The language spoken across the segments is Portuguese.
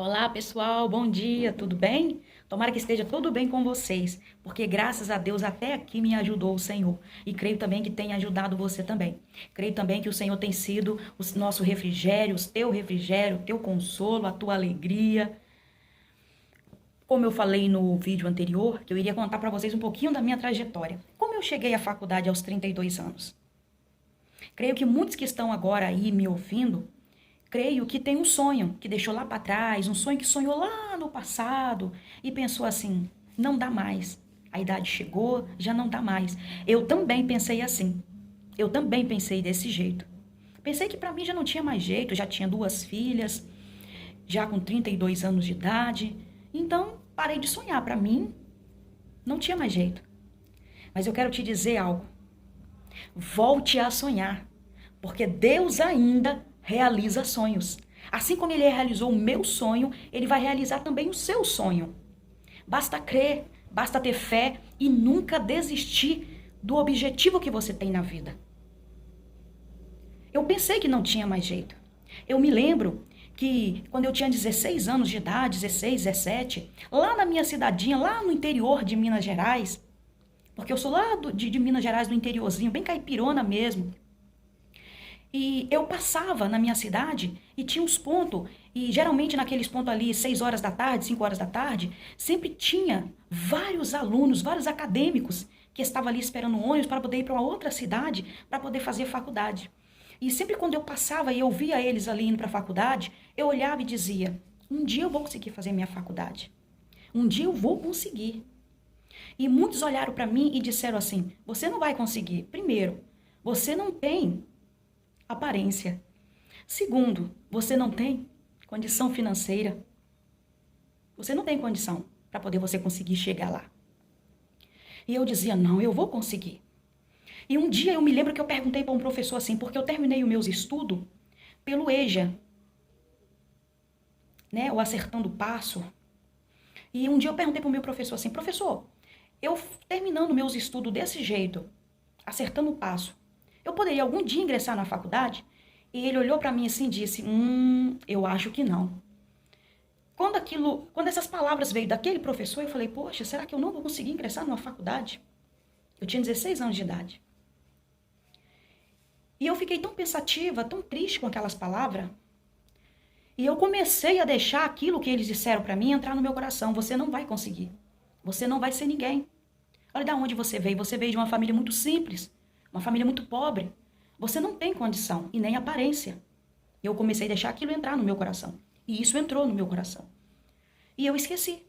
Olá, pessoal, bom dia, tudo bem? Tomara que esteja tudo bem com vocês, porque graças a Deus até aqui me ajudou o Senhor. E creio também que tem ajudado você também. Creio também que o Senhor tem sido o nosso refrigério, o teu consolo, a tua alegria. Como eu falei no vídeo anterior, que eu iria contar para vocês um pouquinho da minha trajetória. Como eu cheguei à faculdade aos 32 anos. Creio que muitos que estão agora aí me ouvindo creio que tem um sonho que deixou lá para trás, um sonho que sonhou lá no passado e pensou assim: não dá mais. A idade chegou, já não dá mais. Eu também pensei assim. Eu também pensei desse jeito. Pensei que para mim já não tinha mais jeito, já tinha duas filhas, já com 32 anos de idade. Então, parei de sonhar. Para mim, não tinha mais jeito. Mas eu quero te dizer algo. Volte a sonhar, porque Deus ainda realiza sonhos. Assim como ele realizou o meu sonho, ele vai realizar também o seu sonho. Basta crer, basta ter fé e nunca desistir do objetivo que você tem na vida. Eu pensei que não tinha mais jeito. Eu me lembro que quando eu tinha 16 anos de idade, 16, 17, lá na minha cidadinha, lá no interior de Minas Gerais, porque eu sou lá de Minas Gerais, do interiorzinho, bem caipirona mesmo. E eu passava na minha cidade e tinha uns pontos, e geralmente naqueles pontos ali, 6 horas da tarde, 5 horas da tarde, sempre tinha vários alunos, vários acadêmicos que estavam ali esperando um ônibus para poder ir para uma outra cidade, para poder fazer faculdade. E sempre quando eu passava e eu via eles ali indo para a faculdade, eu olhava e dizia: um dia eu vou conseguir fazer minha faculdade. Um dia eu vou conseguir. E muitos olharam para mim e disseram assim: você não vai conseguir. Primeiro, você não tem aparência. Segundo, você não tem condição financeira. Você não tem condição para poder você conseguir chegar lá. E eu dizia: não, eu vou conseguir. E um dia eu me lembro que eu perguntei para um professor assim, porque eu terminei os meus estudos pelo EJA, né, o Acertando o Passo. E um dia eu perguntei para o meu professor assim: professor, eu terminando meus estudos desse jeito, acertando o passo, eu poderia algum dia ingressar na faculdade? E ele olhou para mim assim e disse: eu acho que não. Quando essas palavras veio daquele professor, eu falei: poxa, será que eu não vou conseguir ingressar numa faculdade? Eu tinha 16 anos de idade. E eu fiquei tão pensativa, tão triste com aquelas palavras. E eu comecei a deixar aquilo que eles disseram para mim entrar no meu coração: você não vai conseguir. Você não vai ser ninguém. Olha de onde você veio. Você veio de uma família muito simples, uma família muito pobre. Você não tem condição e nem aparência. Eu comecei a deixar aquilo entrar no meu coração. E isso entrou no meu coração. E eu esqueci.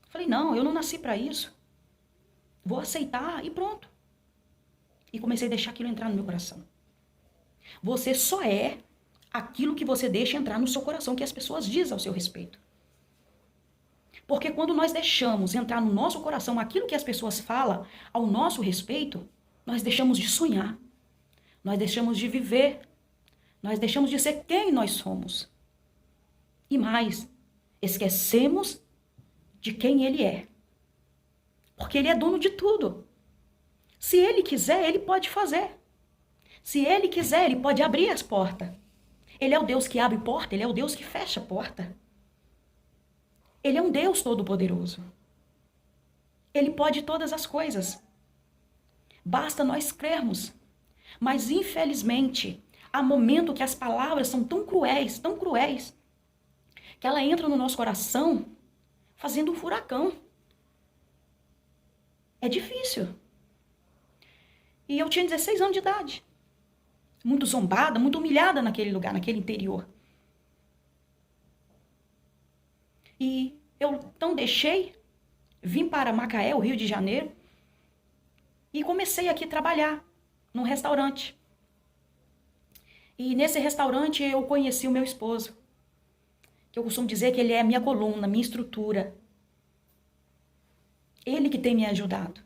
Falei: não, eu não nasci para isso. Vou aceitar e pronto. E comecei a deixar aquilo entrar no meu coração. Você só é aquilo que você deixa entrar no seu coração, que as pessoas dizem ao seu respeito. Porque quando nós deixamos entrar no nosso coração aquilo que as pessoas falam ao nosso respeito, nós deixamos de sonhar. Nós deixamos de viver. Nós deixamos de ser quem nós somos. E mais, esquecemos de quem ele é. Porque ele é dono de tudo. Se ele quiser, ele pode fazer. Se ele quiser, ele pode abrir as portas. Ele é o Deus que abre porta, ele é o Deus que fecha porta. Ele é um Deus todo-poderoso. Ele pode todas as coisas. Basta nós crermos. Mas, infelizmente, há momento que as palavras são tão cruéis, que ela entra no nosso coração fazendo um furacão. É difícil. E eu tinha 16 anos de idade. Muito zombada, muito humilhada naquele lugar, naquele interior. E eu então deixei, vim para Macaé, o Rio de Janeiro, e comecei aqui a trabalhar num restaurante. E nesse restaurante eu conheci o meu esposo, que eu costumo dizer que ele é a minha coluna, minha estrutura. Ele que tem me ajudado.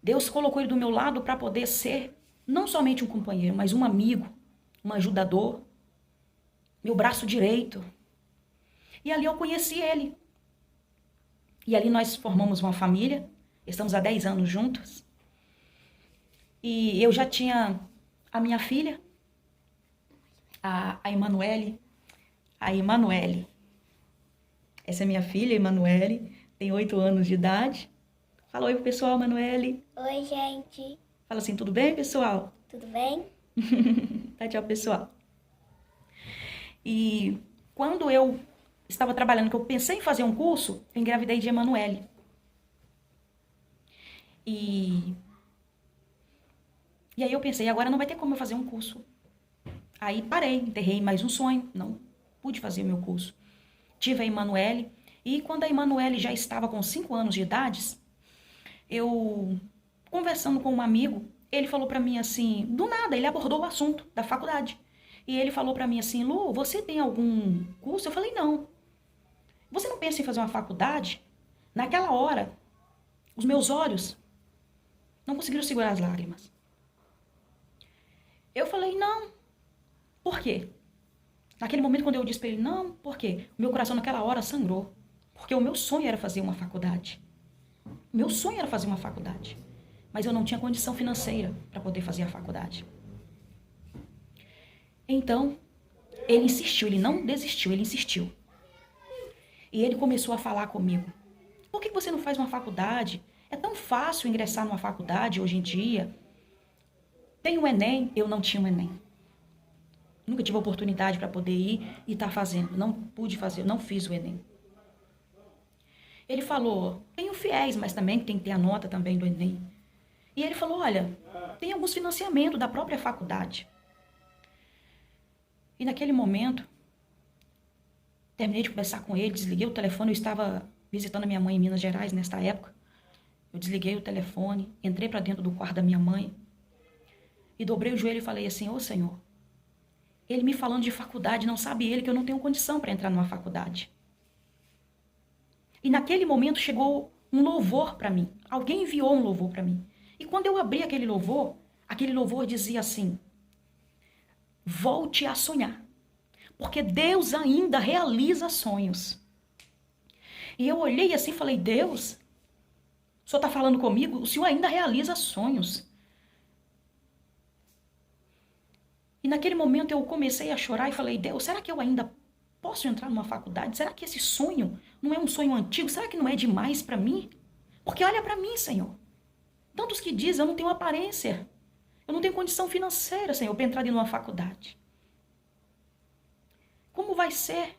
Deus colocou ele do meu lado para poder ser não somente um companheiro, mas um amigo, um ajudador, meu braço direito. E ali eu conheci ele. E ali nós formamos uma família, estamos há 10 anos juntos. E eu já tinha a minha filha, a Emanuele. Essa é minha filha, Emanuele, tem 8 anos de idade. Fala oi pro pessoal, Emanuele. Oi, gente. Fala assim, tudo bem, pessoal? Tudo bem? Tá, tchau, pessoal. E quando eu estava trabalhando, que eu pensei em fazer um curso, eu engravidei de Emanuele. E aí eu pensei, agora não vai ter como eu fazer um curso. Aí parei, enterrei mais um sonho, não pude fazer o meu curso. Tive a Emanuele, e quando a Emanuele já estava com 5 anos de idade, eu, conversando com um amigo, ele falou pra mim assim, do nada, ele abordou o assunto da faculdade. E ele falou pra mim assim, Lu, você tem algum curso? Eu falei, não. Você não pensa em fazer uma faculdade? Naquela hora, os meus olhos não conseguiram segurar as lágrimas. Eu falei, não. Por quê? Naquele momento, quando eu disse pra ele, não, por quê? O meu coração naquela hora sangrou. Porque o meu sonho era fazer uma faculdade. Meu sonho era fazer uma faculdade. Mas eu não tinha condição financeira para poder fazer a faculdade. Então, ele insistiu, ele não desistiu, ele insistiu. E ele começou a falar comigo. Por que você não faz uma faculdade? É tão fácil ingressar numa faculdade hoje em dia. Tem o Enem, eu não tinha o Enem. Nunca tive oportunidade para poder ir e estar fazendo. Não pude fazer, não fiz o Enem. Ele falou, tem o FIES, mas também tem que ter a nota também do Enem. E ele falou, olha, tem alguns financiamentos da própria faculdade. E naquele momento, terminei de conversar com ele, desliguei o telefone, eu estava visitando a minha mãe em Minas Gerais nesta época. Eu desliguei o telefone, entrei para dentro do quarto da minha mãe e dobrei o joelho e falei assim, ô Senhor, ele me falando de faculdade, não sabe ele que eu não tenho condição para entrar numa faculdade. E naquele momento chegou um louvor para mim. Alguém enviou um louvor para mim. E quando eu abri aquele louvor dizia assim, volte a sonhar, porque Deus ainda realiza sonhos. E eu olhei assim e falei, Deus, o Senhor está falando comigo? O Senhor ainda realiza sonhos. E naquele momento eu comecei a chorar e falei, Deus, será que eu ainda posso entrar numa faculdade? Será que esse sonho não é um sonho antigo? Será que não é demais para mim? Porque olha para mim, Senhor. Tantos que dizem, eu não tenho aparência. Eu não tenho condição financeira, Senhor, para entrar em uma faculdade. Como vai ser?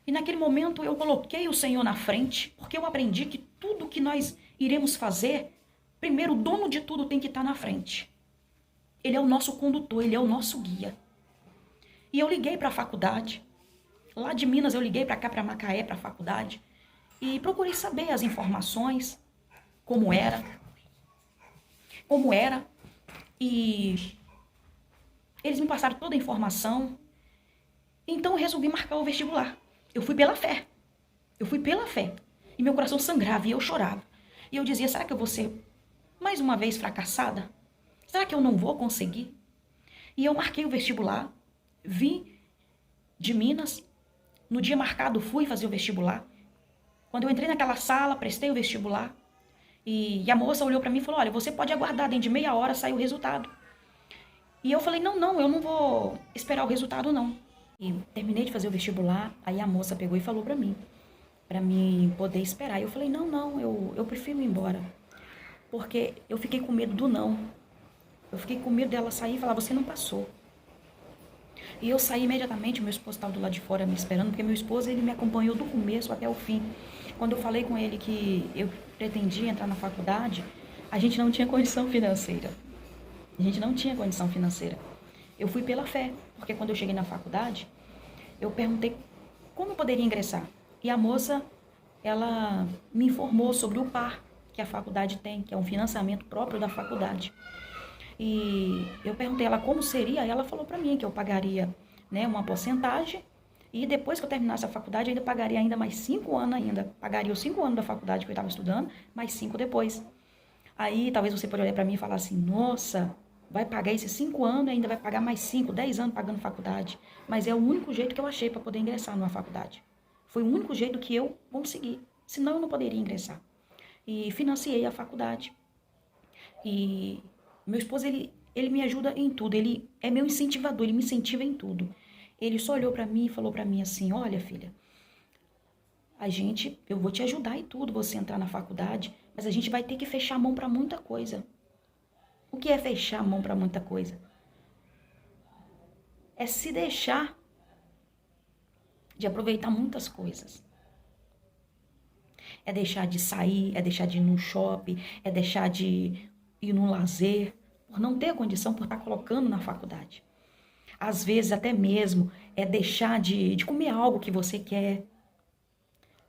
E naquele momento eu coloquei o Senhor na frente, porque eu aprendi que tudo que nós iremos fazer, primeiro o dono de tudo tem que estar na frente. Ele é o nosso condutor, ele é o nosso guia. E eu liguei para a faculdade. Lá de Minas eu liguei para cá, para Macaé, para a faculdade. E procurei saber as informações, como era. E eles me passaram toda a informação. Então eu resolvi marcar o vestibular. Eu fui pela fé. E meu coração sangrava e eu chorava. E eu dizia, será que eu vou ser mais uma vez fracassada? Será que eu não vou conseguir? E eu marquei o vestibular. Vim de Minas. No dia marcado fui fazer o vestibular. Quando eu entrei naquela sala, prestei o vestibular. E a moça olhou para mim e falou, olha, você pode aguardar, dentro de meia hora sai o resultado. E eu falei, não, eu não vou esperar o resultado, não. E terminei de fazer o vestibular, aí a moça pegou e falou para mim poder esperar. E eu falei, não, eu prefiro ir embora. Porque eu fiquei com medo do não. Eu fiquei com medo dela sair e falar, você não passou. E eu saí imediatamente, meu esposo estava do lado de fora me esperando, porque meu esposo, ele me acompanhou do começo até o fim. Quando eu falei com ele que eu pretendia entrar na faculdade, a gente não tinha condição financeira. Eu fui pela fé, porque quando eu cheguei na faculdade, eu perguntei como eu poderia ingressar. E a moça, ela me informou sobre o PAR que a faculdade tem, que é um financiamento próprio da faculdade. E eu perguntei ela como seria, e ela falou para mim que eu pagaria, né, uma porcentagem, e depois que eu terminasse a faculdade, eu ainda pagaria ainda mais 5 anos ainda. Pagaria os 5 anos da faculdade que eu estava estudando, mais 5 depois. Aí talvez você pode olhar para mim e falar assim, nossa, vai pagar esses 5 anos e ainda vai pagar mais 5, 10 anos pagando faculdade. Mas é o único jeito que eu achei para poder ingressar numa faculdade. Foi o único jeito que eu consegui, senão eu não poderia ingressar. E financiei a faculdade. E meu esposo, ele me ajuda em tudo, ele é meu incentivador, ele me incentiva em tudo. Ele só olhou para mim e falou para mim assim, olha filha, eu vou te ajudar e tudo, você entrar na faculdade, mas a gente vai ter que fechar a mão para muita coisa. O que é fechar a mão para muita coisa? É se deixar de aproveitar muitas coisas. É deixar de sair, é deixar de ir num shopping, é deixar de ir num lazer, por não ter condição, por estar colocando na faculdade. Às vezes até mesmo é deixar de comer algo que você quer.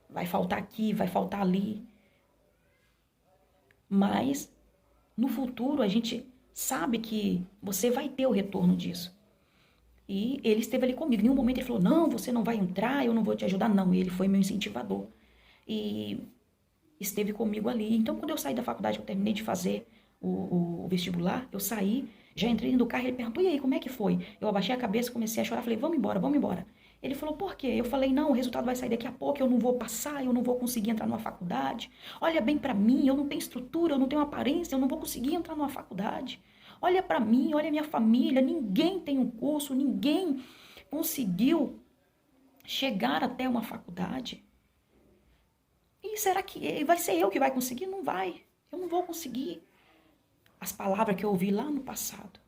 Vai faltar aqui, vai faltar ali. Mas no futuro a gente sabe que você vai ter o retorno disso. E ele esteve ali comigo. Em nenhum momento ele falou, não, você não vai entrar, eu não vou te ajudar. Não, ele foi meu incentivador. E esteve comigo ali. Então, quando eu saí da faculdade, eu terminei de fazer o vestibular, eu saí, já entrei dentro do carro, ele perguntou, e aí, como é que foi? Eu abaixei a cabeça, comecei a chorar, falei, vamos embora, vamos embora. Ele falou, por quê? Eu falei, não, o resultado vai sair daqui a pouco, eu não vou passar, eu não vou conseguir entrar numa faculdade. Olha bem pra mim, eu não tenho estrutura, eu não tenho aparência, eu não vou conseguir entrar numa faculdade. Olha pra mim, olha a minha família, ninguém tem um curso, ninguém conseguiu chegar até uma faculdade. E será que vai ser eu que vai conseguir? Não vai, eu não vou conseguir. As palavras que eu ouvi lá no passado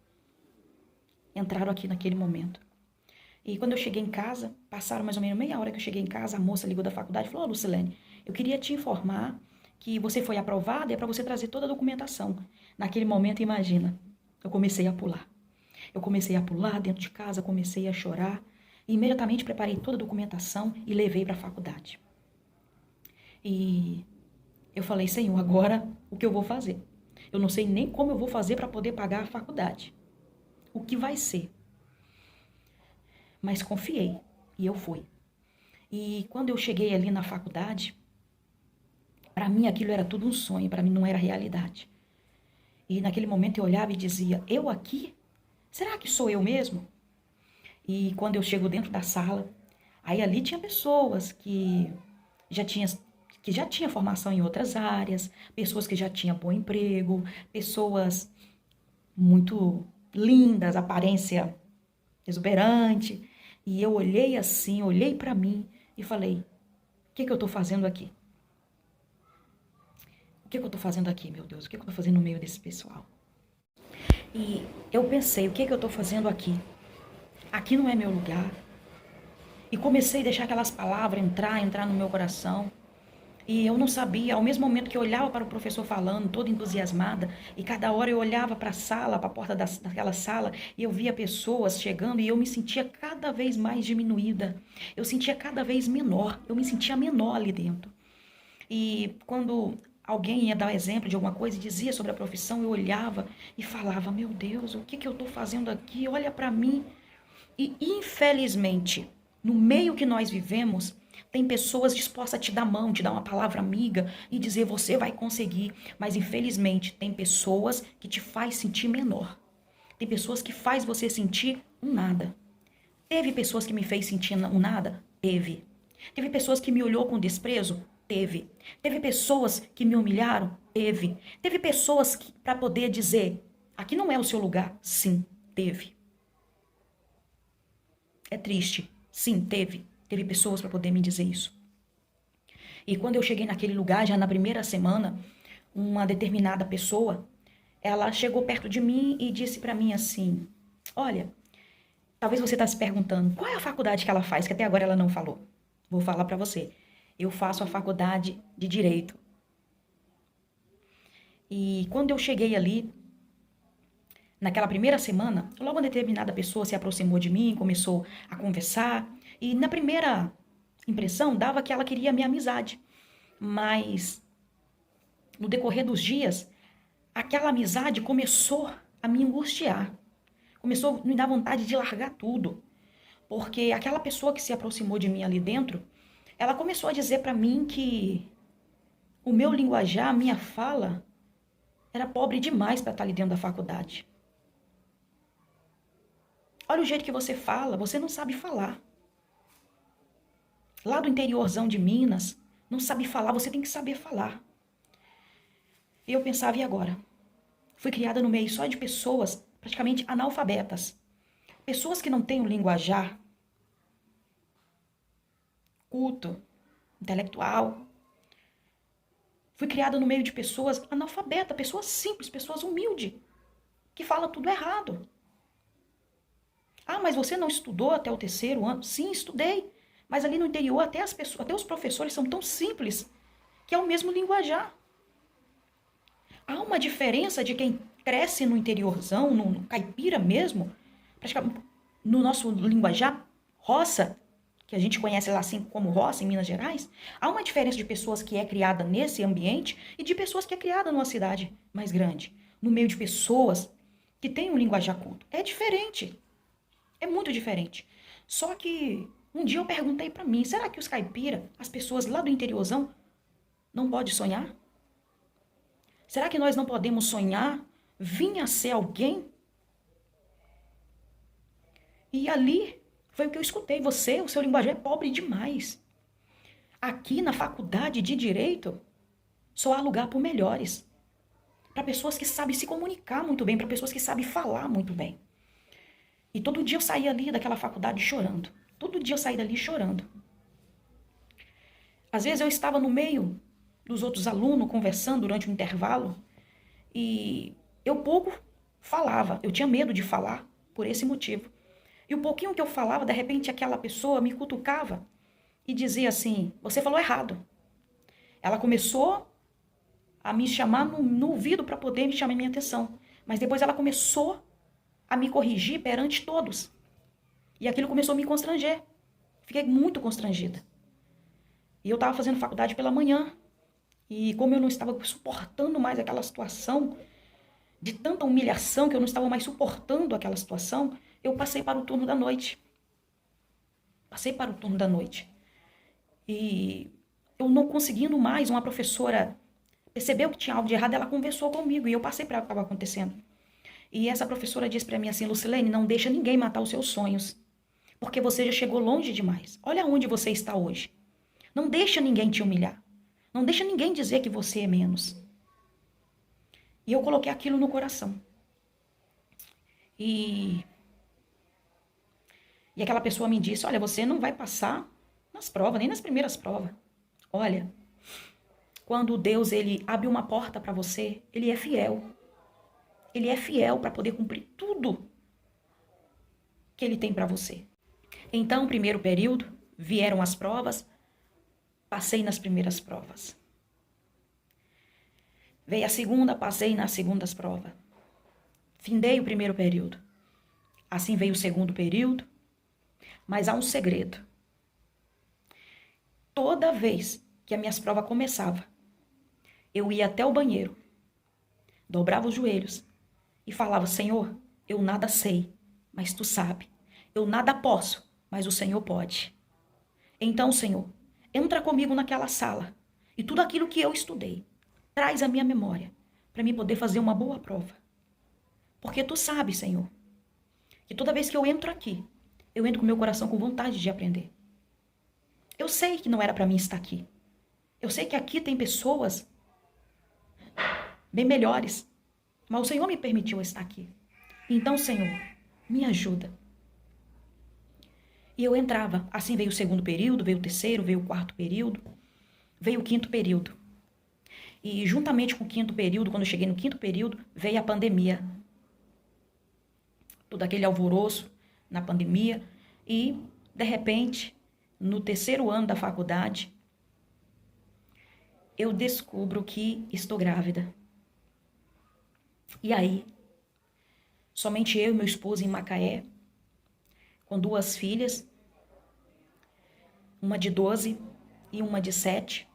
entraram aqui naquele momento. E quando eu cheguei em casa, passaram mais ou menos meia hora que eu cheguei em casa, a moça ligou da faculdade e falou, Lucilene, eu queria te informar que você foi aprovada e é para você trazer toda a documentação. Naquele momento, imagina, eu comecei a pular. Eu comecei a pular dentro de casa, comecei a chorar e imediatamente preparei toda a documentação e levei para a faculdade. E eu falei, Senhor, agora o que eu vou fazer? Eu não sei nem como eu vou fazer para poder pagar a faculdade. O que vai ser? Mas confiei e eu fui. E quando eu cheguei ali na faculdade, para mim aquilo era tudo um sonho, para mim não era realidade. E naquele momento eu olhava e dizia, eu aqui? Será que sou eu mesmo? E quando eu chego dentro da sala, aí ali tinha pessoas que já tinham formação em outras áreas, pessoas que já tinham bom emprego, pessoas muito lindas, aparência exuberante. E eu olhei assim, olhei para mim e falei, o que eu tô fazendo aqui? O que eu tô fazendo aqui, meu Deus? O que eu tô fazendo no meio desse pessoal? E eu pensei, o que eu tô fazendo aqui? Aqui não é meu lugar. E comecei a deixar aquelas palavras entrar no meu coração. E eu não sabia, ao mesmo momento que eu olhava para o professor falando, toda entusiasmada, e cada hora eu olhava para a sala, para a porta daquela sala, e eu via pessoas chegando, e eu me sentia cada vez mais diminuída. Eu sentia cada vez menor, eu me sentia menor ali dentro. E quando alguém ia dar exemplo de alguma coisa e dizia sobre a profissão, eu olhava e falava, meu Deus, o que eu estou fazendo aqui? Olha para mim. E infelizmente, no meio que nós vivemos, tem pessoas dispostas a te dar mão, te dar uma palavra amiga e dizer você vai conseguir. Mas infelizmente tem pessoas que te faz sentir menor. Tem pessoas que faz você sentir um nada. Teve pessoas que me fez sentir um nada? Teve. Teve pessoas que me olhou com desprezo? Teve. Teve pessoas que me humilharam? Teve. Teve pessoas para poder dizer aqui não é o seu lugar? Sim, teve. É triste. Sim, teve. Teve pessoas para poder me dizer isso. E quando eu cheguei naquele lugar, já na primeira semana, uma determinada pessoa, ela chegou perto de mim e disse para mim assim, olha, talvez você está se perguntando, qual é a faculdade que ela faz, que até agora ela não falou. Vou falar para você. Eu faço a faculdade de Direito. E quando eu cheguei ali, naquela primeira semana, logo uma determinada pessoa se aproximou de mim, começou a conversar. E na primeira impressão, dava que ela queria a minha amizade. Mas, no decorrer dos dias, aquela amizade começou a me angustiar. Começou a me dar vontade de largar tudo. Porque aquela pessoa que se aproximou de mim ali dentro, ela começou a dizer para mim que o meu linguajar, a minha fala, era pobre demais para estar ali dentro da faculdade. Olha o jeito que você fala, você não sabe falar. Lá do interiorzão de Minas, não sabe falar, você tem que saber falar. E eu pensava, e agora? Fui criada no meio só de pessoas praticamente analfabetas. Pessoas que não têm o linguajar culto, intelectual. Fui criada no meio de pessoas analfabetas, pessoas simples, pessoas humildes, que falam tudo errado. Ah, mas você não estudou até o terceiro ano? Sim, estudei. Mas ali no interior, até as pessoas, até os professores são tão simples que é o mesmo linguajar. Há uma diferença de quem cresce no interiorzão, no caipira mesmo, praticamente no nosso linguajar, roça, que a gente conhece lá assim como roça em Minas Gerais. Há uma diferença de pessoas que é criada nesse ambiente e de pessoas que é criada numa cidade mais grande, no meio de pessoas que têm um linguajar culto. É diferente. É muito diferente. Só que um dia eu perguntei pra mim, será que os caipira, as pessoas lá do interiorzão, não podem sonhar? Será que nós não podemos sonhar, vir a ser alguém? E ali foi o que eu escutei. Você, o seu linguajar é pobre demais. Aqui na faculdade de Direito, só há lugar para melhores. Para pessoas que sabem se comunicar muito bem, para pessoas que sabem falar muito bem. E todo dia eu saía ali daquela faculdade chorando. Todo dia eu saía dali chorando. Às vezes eu estava no meio dos outros alunos conversando durante o intervalo e eu pouco falava. Eu tinha medo de falar por esse motivo. E o pouquinho que eu falava, de repente aquela pessoa me cutucava e dizia assim, você falou errado. Ela começou a me chamar no ouvido para poder me chamar minha atenção. Mas depois ela começou a me corrigir perante todos. E aquilo começou a me constranger. Fiquei muito constrangida. E eu estava fazendo faculdade pela manhã. E como eu não estava suportando mais aquela situação, de tanta humilhação que eu não estava mais suportando aquela situação, eu passei para o turno da noite. Passei para o turno da noite. E eu não conseguindo mais, uma professora percebeu que tinha algo de errado, ela conversou comigo e eu passei para o que estava acontecendo. E essa professora disse para mim assim, Lucilene, não deixa ninguém matar os seus sonhos, porque você já chegou longe demais. Olha onde você está hoje. Não deixa ninguém te humilhar. Não deixa ninguém dizer que você é menos. E eu coloquei aquilo no coração. E aquela pessoa me disse, olha, você não vai passar nas provas, nem nas primeiras provas. Olha, quando Deus ele abre uma porta para você, ele é fiel. Ele é fiel para poder cumprir tudo que ele tem para você. Então, primeiro período, vieram as provas, passei nas primeiras provas. Veio a segunda, passei nas segundas provas. Findei o primeiro período. Assim veio o segundo período, mas há um segredo. Toda vez que as minhas provas começavam, eu ia até o banheiro, dobrava os joelhos e falava, Senhor, eu nada sei, mas Tu sabe. Eu nada posso, mas o Senhor pode. Então, Senhor, entra comigo naquela sala e tudo aquilo que eu estudei, traz à minha memória para mim poder fazer uma boa prova. Porque Tu sabe, Senhor, que toda vez que eu entro aqui, eu entro com meu coração com vontade de aprender. Eu sei que não era para mim estar aqui. Eu sei que aqui tem pessoas bem melhores, mas o Senhor me permitiu estar aqui. Então, Senhor, me ajuda. E eu entrava. Assim veio o segundo período, veio o terceiro, veio o quarto período, veio o quinto período. E juntamente com o quinto período, quando eu cheguei no quinto período, veio a pandemia. Todo aquele alvoroço na pandemia. E, de repente, no terceiro ano da faculdade, eu descubro que estou grávida. E aí, somente eu e meu esposo em Macaé, com 2 filhas, uma de 12 e uma de 7.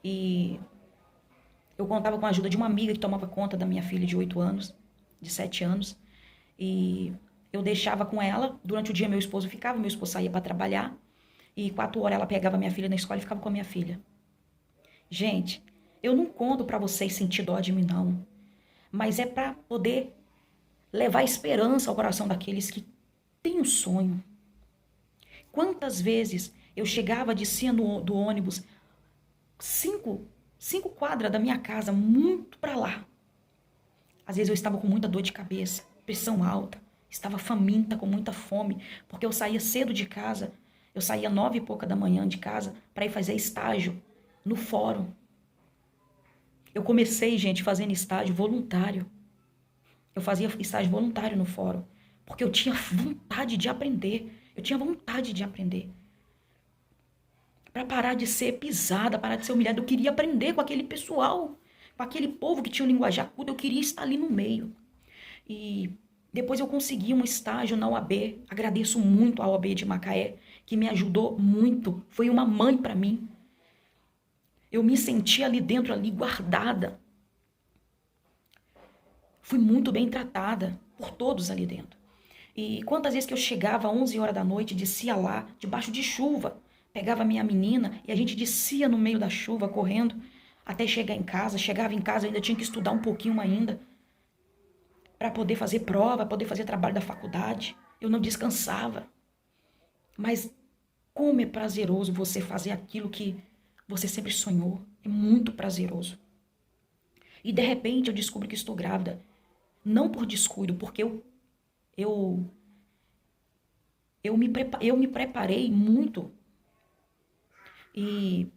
E eu contava com a ajuda de uma amiga que tomava conta da minha filha de 8 anos, de 7 anos. E eu deixava com ela, durante o dia meu esposo saía para trabalhar. E 4 horas ela pegava minha filha na escola e ficava com a minha filha. Gente, eu não conto para vocês sentir dó de mim, não. Mas é para poder levar esperança ao coração daqueles que têm um sonho. Quantas vezes eu chegava, descia do ônibus, 5 quadras da minha casa, muito para lá. Às vezes eu estava com muita dor de cabeça, pressão alta, estava faminta, com muita fome, porque eu saía cedo de casa Eu saía 9h pouca da manhã de casa para ir fazer estágio no fórum. Eu comecei, gente, fazendo estágio voluntário. Eu fazia estágio voluntário no fórum, porque eu tinha vontade de aprender. Eu tinha vontade de aprender. Para parar de ser pisada, parar de ser humilhada. Eu queria aprender com aquele pessoal, com aquele povo que tinha um linguajar culto. Eu queria estar ali no meio. E depois eu consegui um estágio na UAB. Agradeço muito a UAB de Macaé, que me ajudou muito. Foi uma mãe para mim. Eu me senti ali dentro, ali guardada. Fui muito bem tratada por todos ali dentro. E quantas vezes que eu chegava às 11 horas da noite, descia lá, debaixo de chuva, pegava a minha menina e a gente descia no meio da chuva, correndo, até chegar em casa. Chegava em casa, eu ainda tinha que estudar um pouquinho ainda, para poder fazer prova, poder fazer trabalho da faculdade. Eu não descansava. Mas como é prazeroso você fazer aquilo que você sempre sonhou. É muito prazeroso. E de repente eu descubro que estou grávida. Não por descuido, porque eu me preparei muito. E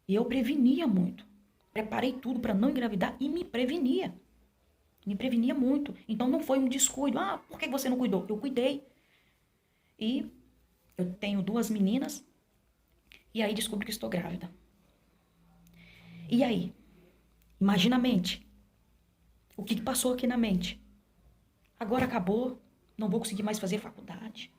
eu prevenia muito. Preparei tudo para não engravidar e me prevenia. Me prevenia muito. Então não foi um descuido. Ah, por que você não cuidou? Eu cuidei. E eu tenho 2 meninas. E aí descubro que estou grávida. E aí? Imagina a mente. O que passou aqui na mente? Agora acabou. Não vou conseguir mais fazer faculdade.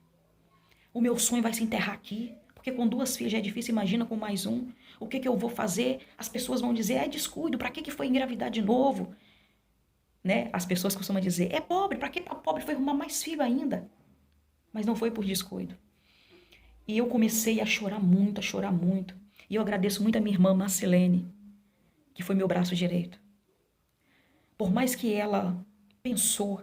O meu sonho vai se enterrar aqui. Porque com 2 filhas já é difícil, imagina com mais um. O que eu vou fazer? As pessoas vão dizer, é descuido, pra que foi engravidar de novo? Né? As pessoas costumam dizer, é pobre, pra que tá pobre? Foi arrumar mais filho ainda. Mas não foi por descuido. E eu comecei a chorar muito, a chorar muito. E eu agradeço muito a minha irmã Marcelene, que foi meu braço direito. Por mais que ela pensou,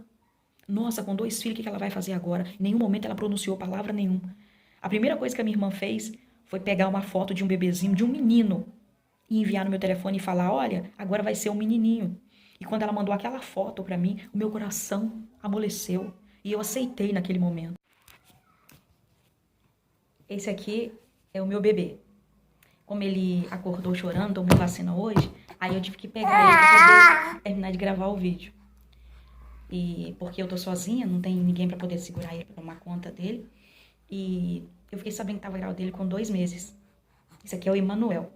nossa, com 2 filhos, o que ela vai fazer agora? Em nenhum momento ela pronunciou palavra nenhuma. A primeira coisa que a minha irmã fez foi pegar uma foto de um bebezinho, de um menino, e enviar no meu telefone e falar, olha, agora vai ser um menininho. E quando ela mandou aquela foto para mim, o meu coração amoleceu. E eu aceitei naquele momento. Esse aqui é o meu bebê. Como ele acordou chorando, tomou vacina hoje, aí eu tive que pegar ele para poder terminar de gravar o vídeo. E porque eu tô sozinha, não tem ninguém para poder segurar ele, para tomar conta dele. E eu fiquei sabendo que tava grávida dele com 2 meses. Esse aqui é o Emanuel,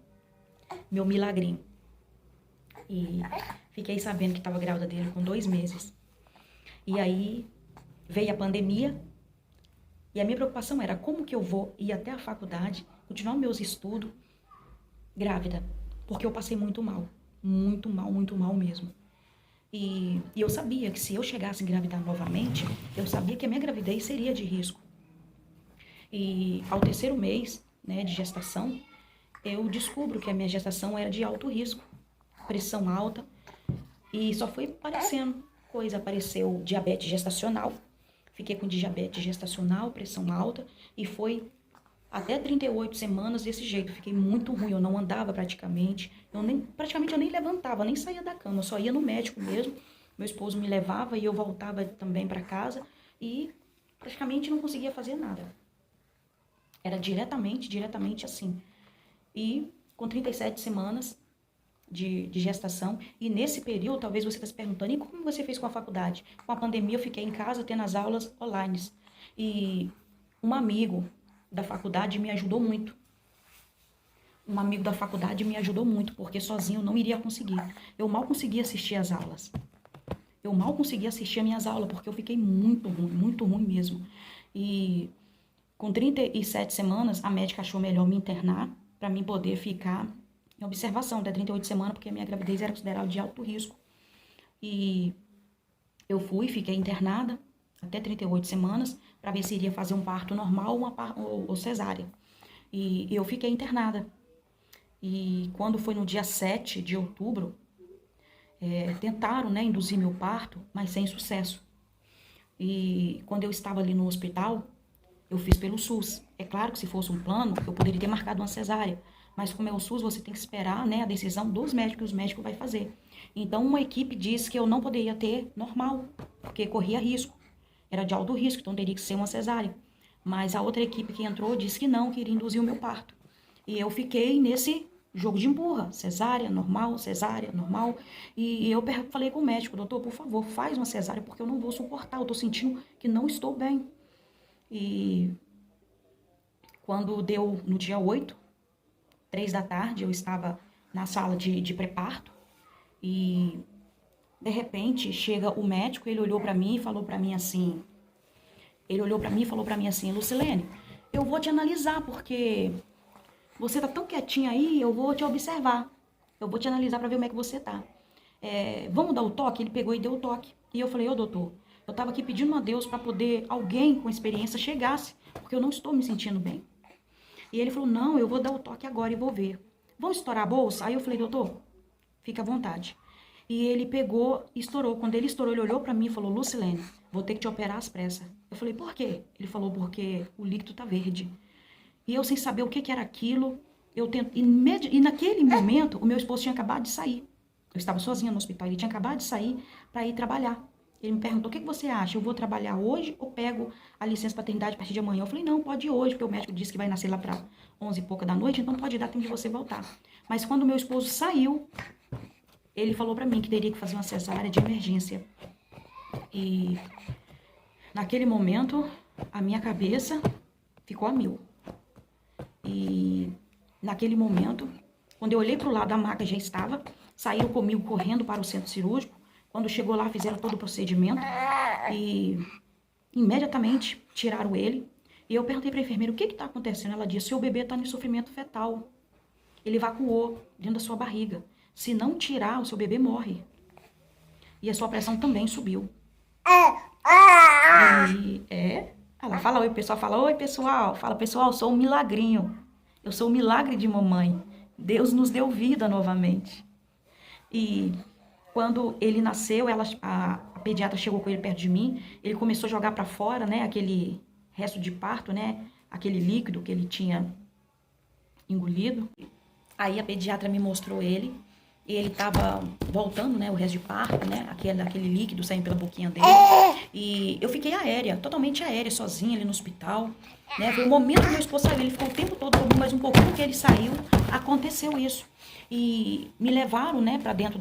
meu milagrinho. E fiquei sabendo que tava grávida dele com 2 meses. E aí veio a pandemia. E a minha preocupação era como que eu vou ir até a faculdade, continuar meus estudos, grávida. Porque eu passei muito mal. Muito mal mesmo. E eu sabia que se eu chegasse a engravidar novamente, eu sabia que a minha gravidez seria de risco. E ao 3º mês, né, de gestação, eu descubro que a minha gestação era de alto risco. Pressão alta. E só foi aparecendo coisa. Apareceu diabetes gestacional. Fiquei com diabetes gestacional, pressão alta. E foi até 38 semanas desse jeito. Fiquei muito ruim. Eu não andava praticamente. Praticamente eu nem levantava, nem saía da cama. Eu só ia no médico mesmo. Meu esposo me levava e eu voltava também para casa. E praticamente não conseguia fazer nada. Era diretamente assim. E com 37 semanas de gestação. E nesse período, talvez você está se perguntando, e como você fez com a faculdade? Com a pandemia, eu fiquei em casa tendo as aulas online. E um amigo da faculdade me ajudou muito. Porque sozinho eu não iria conseguir. Eu mal conseguia assistir as aulas. Eu mal conseguia assistir as minhas aulas, porque eu fiquei muito ruim mesmo. E com 37 semanas, a médica achou melhor me internar para mim poder ficar em observação até 38 semanas, porque a minha gravidez era considerada de alto risco. E eu fiquei internada até 38 semanas para ver se iria fazer um parto normal ou cesárea. E eu fiquei internada. E quando foi no dia 7 de outubro, tentaram, né, induzir meu parto, mas sem sucesso. E quando eu estava ali no hospital, eu fiz pelo SUS. É claro que se fosse um plano, eu poderia ter marcado uma cesárea. Mas como é o SUS, você tem que esperar, né, a decisão dos médicos, que os médicos vai fazer. Então, uma equipe disse que eu não poderia ter normal, porque corria risco. Era de alto risco, então teria que ser uma cesárea. Mas a outra equipe que entrou disse que não, queria induzir o meu parto. E eu fiquei nesse jogo de empurra, cesárea, normal. E eu falei com o médico, doutor, por favor, faz uma cesárea, porque eu não vou suportar, eu tô sentindo que não estou bem. E quando deu no dia 8, 3 da tarde, eu estava na sala de pré-parto e de repente chega o médico, ele olhou para mim e falou para mim assim, Lucilene, eu vou te analisar porque você tá tão quietinha aí, eu vou te observar. Eu vou te analisar para ver como é que você tá. Vamos dar o toque? Ele pegou e deu o toque. E eu falei, ô doutor, eu tava aqui pedindo a Deus para poder alguém com experiência chegasse, porque eu não estou me sentindo bem. E ele falou, não, eu vou dar o toque agora e vou ver. Vamos estourar a bolsa? Aí eu falei, doutor, fica à vontade. E ele pegou e estourou. Quando ele estourou, ele olhou para mim e falou, Lucilene, vou ter que te operar às pressas. Eu falei, por quê? Ele falou, porque o líquido tá verde. E eu sem saber o que era aquilo, e naquele momento, o meu esposo tinha acabado de sair. Eu estava sozinha no hospital, ele tinha acabado de sair para ir trabalhar. Ele me perguntou, o que você acha? Eu vou trabalhar hoje ou pego a licença paternidade a partir de amanhã? Eu falei, não, pode ir hoje, porque o médico disse que vai nascer lá para 11 e pouca da noite, então pode dar tempo de você voltar. Mas quando o meu esposo saiu, ele falou para mim que teria que fazer uma cesárea de emergência. E naquele momento, a minha cabeça ficou a mil. E naquele momento, quando eu olhei para o lado, a maca já estava, saíram comigo correndo para o centro cirúrgico. Quando chegou lá, fizeram todo o procedimento e imediatamente tiraram ele. E eu perguntei para a enfermeira, o que está acontecendo? Ela disse, seu bebê está em sofrimento fetal. Ele evacuou dentro da sua barriga. Se não tirar, o seu bebê morre. E a sua pressão também subiu. E ela fala, oi pessoal, fala, oi pessoal. Fala, pessoal, eu sou um milagrinho. Eu sou o milagre de mamãe. Deus nos deu vida novamente. E quando ele nasceu, a pediatra chegou com ele perto de mim, ele começou a jogar para fora, né, aquele resto de parto, né, aquele líquido que ele tinha engolido. Aí a pediatra me mostrou ele, e ele tava voltando, né, o resto de parto, né, aquele líquido saindo pela boquinha dele. E eu fiquei aérea, totalmente aérea, sozinha ali no hospital, né, foi o momento que meu esposo saiu, ele ficou o tempo todo comigo, mas um pouquinho que ele saiu, aconteceu isso. E me levaram, né, para dentro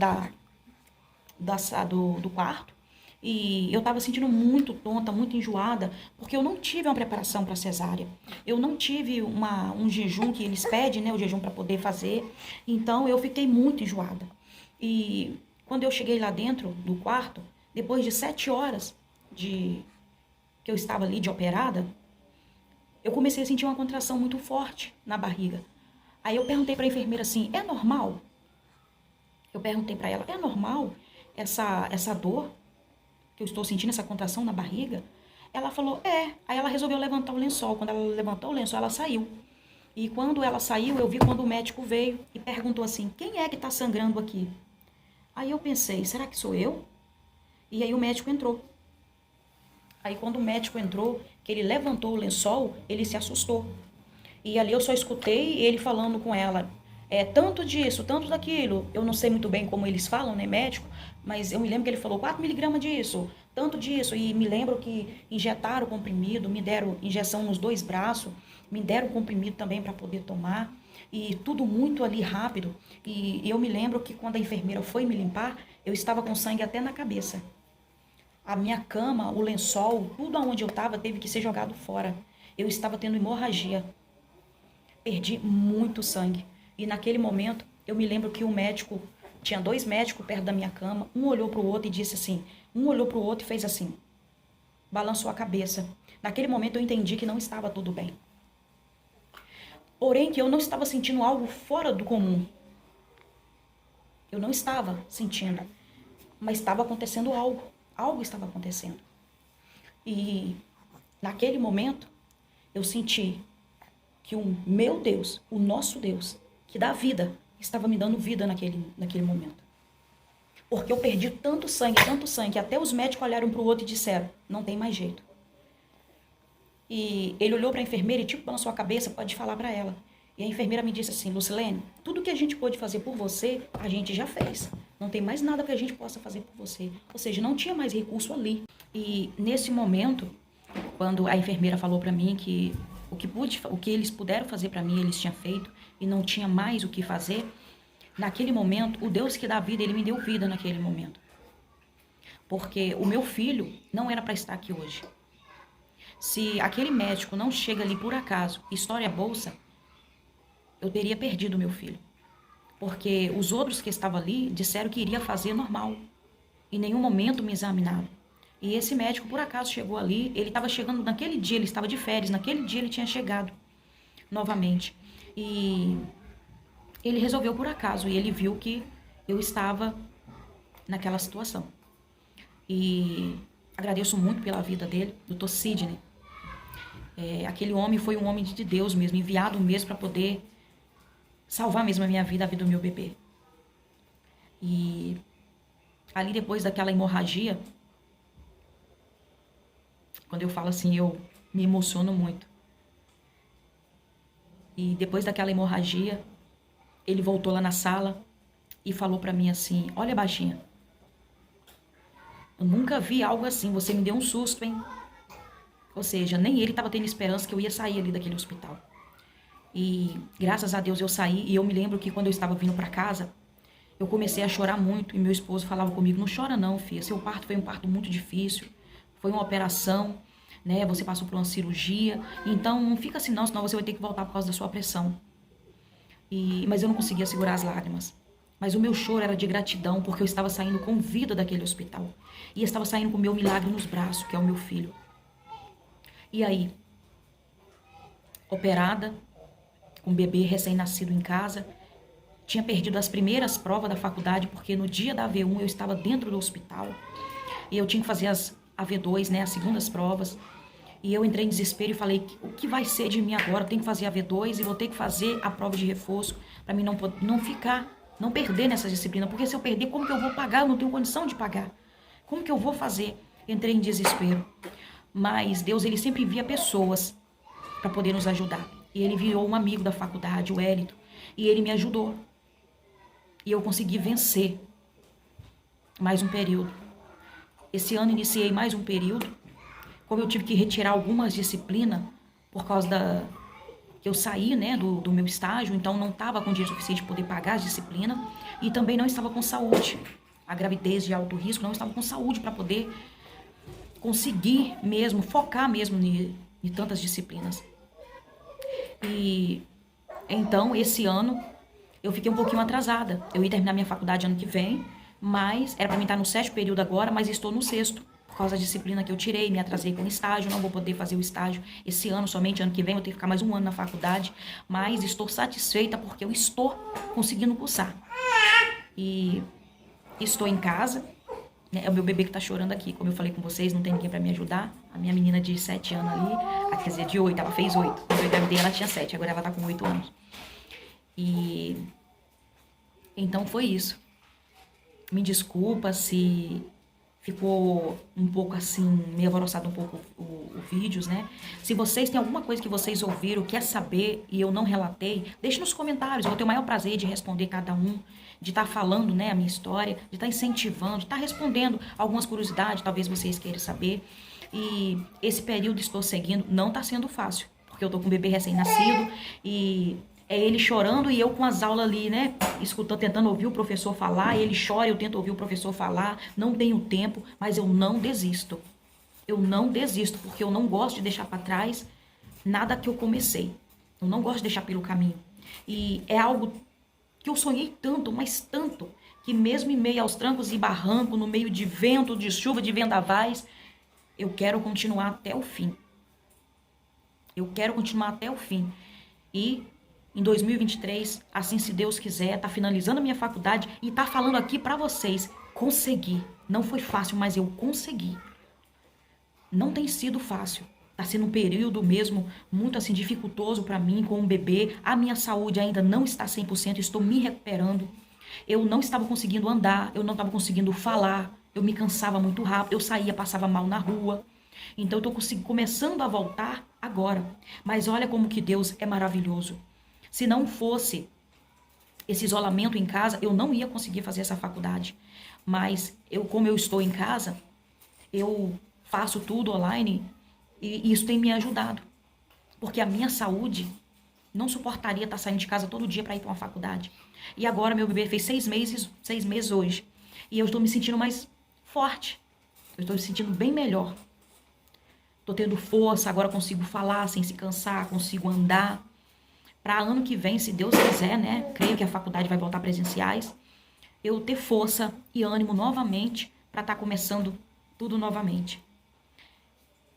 do quarto, e eu tava sentindo muito tonta, muito enjoada, porque eu não tive uma preparação para cesárea. Eu não tive um jejum que eles pedem, né, o jejum para poder fazer. Então eu fiquei muito enjoada. E quando eu cheguei lá dentro do quarto, depois de 7 horas que eu estava ali de operada, eu comecei a sentir uma contração muito forte na barriga. Aí eu perguntei para a enfermeira assim, é normal? Eu perguntei para ela, é normal essa dor que eu estou sentindo, essa contração na barriga? Ela falou, é. Aí ela resolveu levantar o lençol. Quando ela levantou o lençol, ela saiu. E quando ela saiu, eu vi quando o médico veio e perguntou assim, quem é que está sangrando aqui? Aí eu pensei, será que sou eu? E aí o médico entrou. Aí quando o médico entrou, que ele levantou o lençol, ele se assustou. E ali eu só escutei ele falando com ela, tanto disso, tanto daquilo. Eu não sei muito bem como eles falam, né, médico, mas eu me lembro que ele falou 4 miligramas disso, tanto disso. E me lembro que injetaram o comprimido, me deram injeção nos 2 braços, me deram comprimido também para poder tomar. E tudo muito ali rápido. E eu me lembro que quando a enfermeira foi me limpar, eu estava com sangue até na cabeça. A minha cama, o lençol, tudo onde eu estava teve que ser jogado fora. Eu estava tendo hemorragia. Perdi muito sangue. E naquele momento, eu me lembro que o médico, tinha 2 médicos perto da minha cama, um olhou para o outro e disse assim, um olhou para o outro e fez assim, balançou a cabeça. Naquele momento eu entendi que não estava tudo bem. Porém, que eu não estava sentindo algo fora do comum. Eu não estava sentindo, mas estava acontecendo algo. Algo estava acontecendo. E naquele momento, eu senti que o meu Deus, o nosso Deus, que dá vida, estava me dando vida naquele momento. Porque eu perdi tanto sangue, que até os médicos olharam para o outro e disseram, não tem mais jeito. E ele olhou para a enfermeira e tipo balançou a cabeça, pode falar para ela. E a enfermeira me disse assim, Lucilene, tudo que a gente pôde fazer por você, a gente já fez. Não tem mais nada que a gente possa fazer por você. Ou seja, não tinha mais recurso ali. E nesse momento, Quando a enfermeira falou para mim que o que eles puderam fazer para mim, eles tinham feito e não tinha mais o que fazer, naquele momento, o Deus que dá vida, ele me deu vida naquele momento. Porque o meu filho não era para estar aqui hoje. Se aquele médico não chega ali por acaso, estoura a bolsa, eu teria perdido o meu filho. Porque os outros que estavam ali disseram que iria fazer normal. Em nenhum momento me examinaram. E esse médico, por acaso, chegou ali. Ele estava chegando naquele dia, ele estava de férias. Naquele dia ele tinha chegado novamente. E ele resolveu por acaso. E ele viu que eu estava naquela situação. E agradeço muito pela vida dele, Dr. Sidney. Aquele homem foi um homem de Deus mesmo, enviado mesmo para poder salvar mesmo a minha vida, a vida do meu bebê. E ali depois daquela hemorragia, quando eu falo assim, eu me emociono muito. E depois daquela hemorragia, ele voltou lá na sala e falou para mim assim: olha, baixinha, eu nunca vi algo assim, você me deu um susto, hein? Ou seja, nem ele estava tendo esperança que eu ia sair ali daquele hospital. E graças a Deus eu saí. E eu me lembro que quando eu estava vindo para casa, eu comecei a chorar muito. E meu esposo falava comigo: não chora não, filha, seu parto foi um parto muito difícil, foi uma operação, né? Você passou por uma cirurgia, então não fica assim não, senão você vai ter que voltar por causa da sua pressão. Mas eu não conseguia segurar as lágrimas. Mas o meu choro era de gratidão, porque eu estava saindo com vida daquele hospital. E estava saindo com o meu milagre nos braços, que é o meu filho. E aí, operada, com um bebê recém-nascido em casa, tinha perdido as primeiras provas da faculdade, porque no dia da AV1 eu estava dentro do hospital. E eu tinha que fazer as AV2, né, as segundas provas. E eu entrei em desespero e falei: o que vai ser de mim agora? Eu tenho que fazer a AV2 e vou ter que fazer a prova de reforço para mim não perder nessa disciplina. Porque se eu perder, como que eu vou pagar? Eu não tenho condição de pagar. Como que eu vou fazer? Entrei em desespero. Mas Deus, ele sempre envia pessoas para poder nos ajudar. E ele enviou um amigo da faculdade, o Hélito, e ele me ajudou. E eu consegui vencer mais um período. Esse ano iniciei mais um período. Como eu tive que retirar algumas disciplinas por causa que eu saí, né, do meu estágio, então não estava com dinheiro suficiente para poder pagar as disciplinas e também não estava com saúde. A gravidez de alto risco, não estava com saúde para poder conseguir mesmo, focar mesmo em tantas disciplinas. E então, esse ano, eu fiquei um pouquinho atrasada. Eu ia terminar minha faculdade ano que vem, mas era para mim estar no 7º período agora, mas estou no 6º. Por causa da disciplina que eu tirei, me atrasei com o estágio, não vou poder fazer o estágio esse ano, somente ano que vem, eu tenho que ficar mais um ano na faculdade, mas estou satisfeita porque eu estou conseguindo cursar. E estou em casa, né? É o meu bebê que está chorando aqui, como eu falei com vocês, não tem ninguém para me ajudar. A minha menina de 7 anos ali, quer dizer, de 8, ela fez 8. Quando eu engravidei ela tinha 7, agora ela está com 8 anos. E então foi isso. Me desculpa se ficou um pouco assim, meio alvoroçado um pouco o vídeos, né? Se vocês têm alguma coisa que vocês ouviram, quer saber e eu não relatei, deixe nos comentários. Eu vou ter o maior prazer de responder cada um, de estar falando, né, a minha história, de estar incentivando, de estar respondendo algumas curiosidades, talvez vocês queiram saber. E esse período estou seguindo, não está sendo fácil, porque eu tô com um bebê recém-nascido e é ele chorando e eu com as aulas ali, né, escutando, tentando ouvir o professor falar, ele chora, eu tento ouvir o professor falar, não tenho tempo, mas eu não desisto. Eu não desisto, porque eu não gosto de deixar para trás nada que eu comecei. Eu não gosto de deixar pelo caminho. E é algo que eu sonhei tanto, mas tanto, que mesmo em meio aos trancos e barrancos, no meio de vento, de chuva, de vendavais, eu quero continuar até o fim. Eu quero continuar até o fim. E em 2023, assim se Deus quiser, tá finalizando a minha faculdade e tá falando aqui pra vocês, consegui. Não foi fácil, mas eu consegui. Não tem sido fácil. Tá sendo um período mesmo muito assim dificultoso pra mim com um bebê. A minha saúde ainda não está 100%, estou me recuperando. Eu não estava conseguindo andar, eu não estava conseguindo falar, eu me cansava muito rápido, eu saía, passava mal na rua. Então eu estou começando a voltar agora. Mas olha como que Deus é maravilhoso. Se não fosse esse isolamento em casa, eu não ia conseguir fazer essa faculdade. Mas como eu estou em casa, eu faço tudo online E isso tem me ajudado. Porque a minha saúde não suportaria estar saindo de casa todo dia para ir para uma faculdade. E agora meu bebê fez 6 meses hoje. E eu estou me sentindo mais forte. Eu estou me sentindo bem melhor. Estou tendo força, agora consigo falar sem se cansar, consigo andar. Para ano que vem, se Deus quiser, né? Creio que a faculdade vai voltar presenciais. Eu ter força e ânimo novamente para estar começando tudo novamente.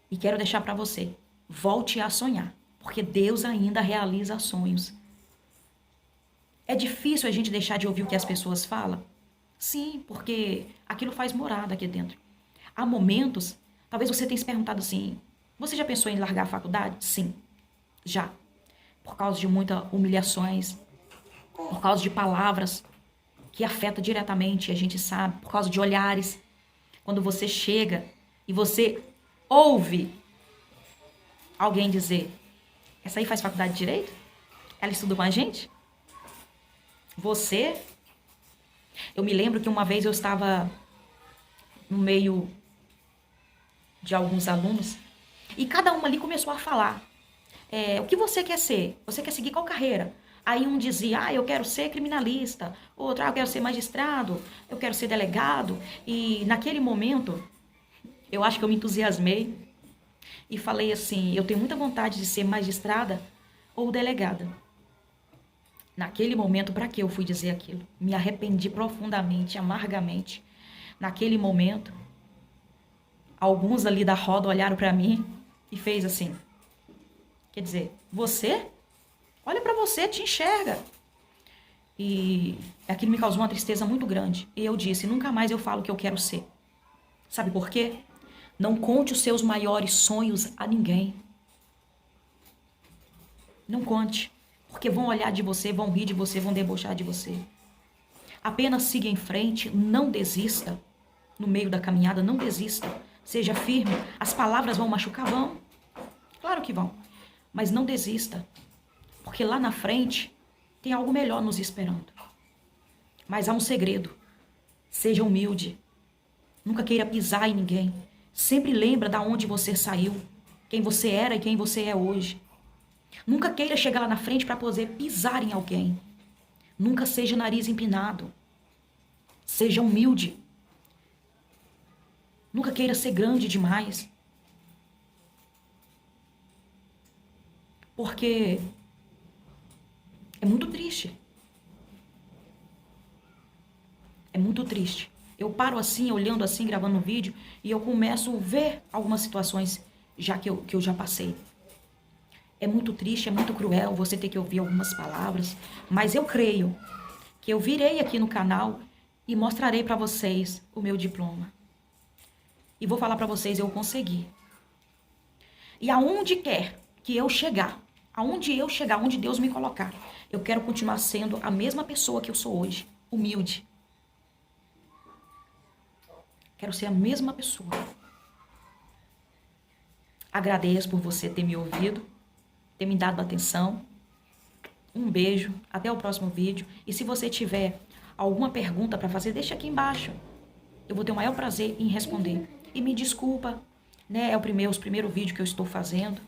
E quero deixar para você, volte a sonhar, porque Deus ainda realiza sonhos. É difícil a gente deixar de ouvir o que as pessoas falam? Sim, porque aquilo faz morada aqui dentro. Há momentos, talvez você tenha se perguntado assim, você já pensou em largar a faculdade? Sim, já. Por causa de muitas humilhações, por causa de palavras que afetam diretamente, a gente sabe, por causa de olhares. Quando você chega e você ouve alguém dizer, essa aí faz faculdade de Direito? Ela estuda com a gente? Você? Eu me lembro que uma vez eu estava no meio de alguns alunos e cada um ali começou a falar. O que você quer ser? Você quer seguir qual carreira? Aí um dizia, eu quero ser criminalista. Outro, eu quero ser magistrado. Eu quero ser delegado. E naquele momento, eu acho que eu me entusiasmei e falei assim, eu tenho muita vontade de ser magistrada ou delegada. Naquele momento, para que eu fui dizer aquilo? Me arrependi profundamente, amargamente. Naquele momento, alguns ali da roda olharam para mim e fez assim. Quer dizer, você? Olha para você, te enxerga. E aquilo me causou uma tristeza muito grande. E eu disse, nunca mais eu falo o que eu quero ser. Sabe por quê? Não conte os seus maiores sonhos a ninguém. Não conte. Porque vão olhar de você, vão rir de você, vão debochar de você. Apenas siga em frente, não desista. No meio da caminhada, não desista. Seja firme. As palavras vão machucar? Vão. Claro que vão. Mas não desista. Porque lá na frente tem algo melhor nos esperando. Mas há um segredo. Seja humilde. Nunca queira pisar em ninguém. Sempre lembra da onde você saiu. Quem você era e quem você é hoje. Nunca queira chegar lá na frente para poder pisar em alguém. Nunca seja nariz empinado. Seja humilde. Nunca queira ser grande demais. Porque é muito triste. É muito triste. Eu paro assim, olhando assim, gravando um vídeo, e eu começo a ver algumas situações já que eu já passei. É muito triste, é muito cruel você ter que ouvir algumas palavras, mas eu creio que eu virei aqui no canal e mostrarei para vocês o meu diploma. E vou falar para vocês, eu consegui. E aonde quer que eu chegar, onde Deus me colocar, eu quero continuar sendo a mesma pessoa que eu sou hoje, humilde. Quero ser a mesma pessoa. Agradeço por você ter me ouvido, ter me dado atenção. Um beijo, até o próximo vídeo. E se você tiver alguma pergunta para fazer, deixa aqui embaixo. Eu vou ter o maior prazer em responder. E me desculpa, né? É os primeiros vídeos que eu estou fazendo.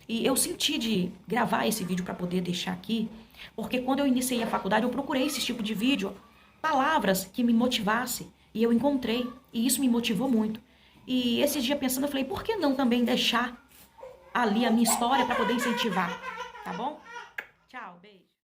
E eu senti de gravar esse vídeo para poder deixar aqui, porque quando eu iniciei a faculdade, eu procurei esse tipo de vídeo, palavras que me motivassem. E eu encontrei, e isso me motivou muito. E esse dia pensando, eu falei, por que não também deixar ali a minha história para poder incentivar? Tá bom? Tchau, beijo.